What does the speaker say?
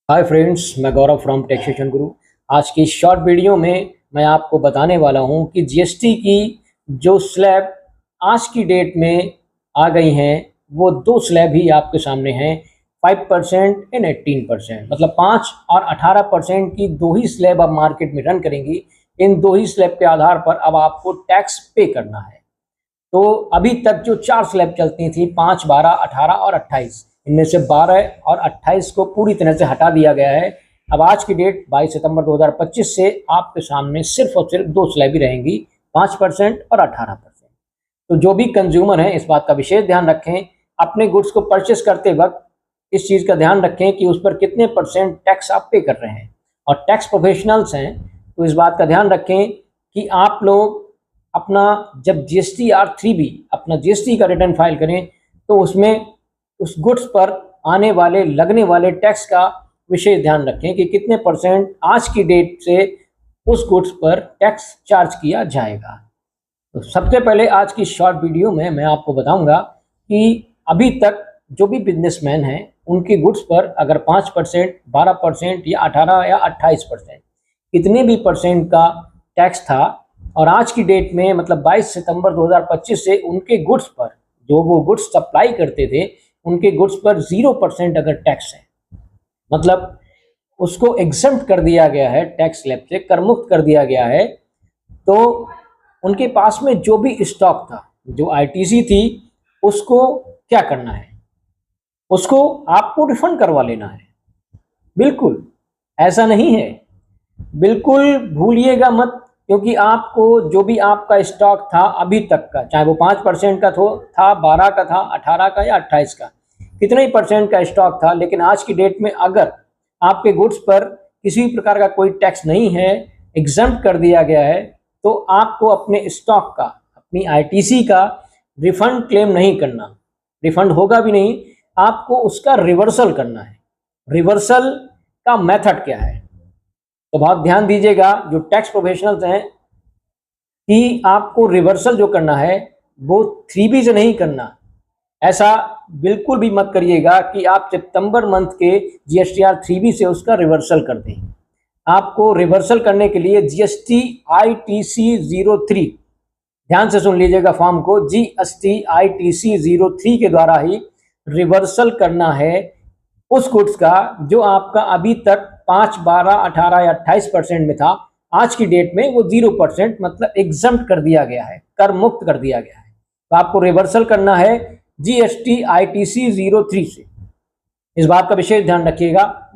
Hi friends, मैं गौरव from taxation गुरु। आज की शॉर्ट वीडियो में मैं आपको बताने वाला हूं कि जीएसटी की जो स्लैब आज की डेट में आ गई हैं वो दो स्लैब ही आपके सामने हैं। 5% एंड 18%, मतलब 5 और 18% की दो ही स्लैब अब मार्केट में रन करेंगी। इन दो ही स्लैब के आधार पर अब आपको टैक्स पे करना है। तो अभी तक जो चार स्लैब चलती थी, 5, 12, 18 और 28, इनमें से 12 और 28 को पूरी तरह से हटा दिया गया है। अब आज की डेट 22 सितंबर 2025 से आपके सामने सिर्फ और सिर्फ दो स्लैब ही रहेंगी, 5% और 18%। तो जो भी कंज्यूमर हैं इस बात का विशेष ध्यान रखें। अपने गुड्स को परचेस करते वक्त इस चीज़ का ध्यान रखें कि उस पर कितने परसेंट टैक्स आप पे कर रहे हैं। और टैक्स प्रोफेशनल्स हैं तो इस बात का ध्यान रखें कि आप लोग अपना जब GSTR3B अपना जीएसटी का रिटर्न फाइल करें तो उसमें उस गुड्स पर आने वाले लगने वाले टैक्स का विशेष ध्यान रखें कि कितने परसेंट आज की डेट से उस गुड्स पर टैक्स चार्ज किया जाएगा। तो सबसे पहले आज की शॉर्ट वीडियो में मैं आपको बताऊंगा कि अभी तक जो भी बिजनेसमैन हैं उनके गुड्स पर अगर 5%, 12% या 18 या 28% कितने भी परसेंट का टैक्स था, और आज की डेट में मतलब 22 सितंबर 2025 से उनके गुड्स पर, जो वो गुड्स सप्लाई करते थे, उनके गुड्स पर 0% अगर टैक्स है, मतलब उसको एग्जम्प्ट कर दिया गया है, टैक्स स्लैब से कर मुक्त कर दिया गया है, तो उनके पास में जो भी स्टॉक था, जो आईटीसी थी, उसको क्या करना है, उसको आपको रिफंड करवा लेना है। बिल्कुल ऐसा नहीं है, बिल्कुल भूलिएगा मत, क्योंकि आपको जो भी आपका स्टॉक था अभी तक का, चाहे वो 5% का था, 12 का था, 18 का या 28 का, कितने ही परसेंट का स्टॉक था, लेकिन आज की डेट में अगर आपके गुड्स पर किसी भी प्रकार का कोई टैक्स नहीं है, एग्जम्प्ट कर दिया गया है, तो आपको अपने स्टॉक का, अपनी आईटीसी का रिफंड क्लेम नहीं करना। रिफंड होगा भी नहीं, आपको उसका रिवर्सल करना है। रिवर्सल का मेथड क्या है, तो बहुत ध्यान दीजिएगा जो टैक्स प्रोफेशनल्स हैं, कि आपको रिवर्सल जो करना है वो 3B से नहीं करना। ऐसा बिल्कुल भी मत करिएगा कि आप सितंबर मंथ के GSTR 3B से उसका रिवर्सल कर दें। आपको रिवर्सल करने के लिए GST ITC 03, ध्यान से सुन लीजिएगा फॉर्म को, GST ITC 03 के द्वारा ही रिवर्सल करना है उस गुड्स का जो आपका अभी तक 5, 12, 18 या 28% में था। आज की डेट में वो 0%, मतलब एग्जम्प्ट कर दिया गया है, कर मुक्त कर दिया गया है। तो आपको रिवर्सल करना है GST ITC 03 से। इस बात का विशेष ध्यान रखिएगा।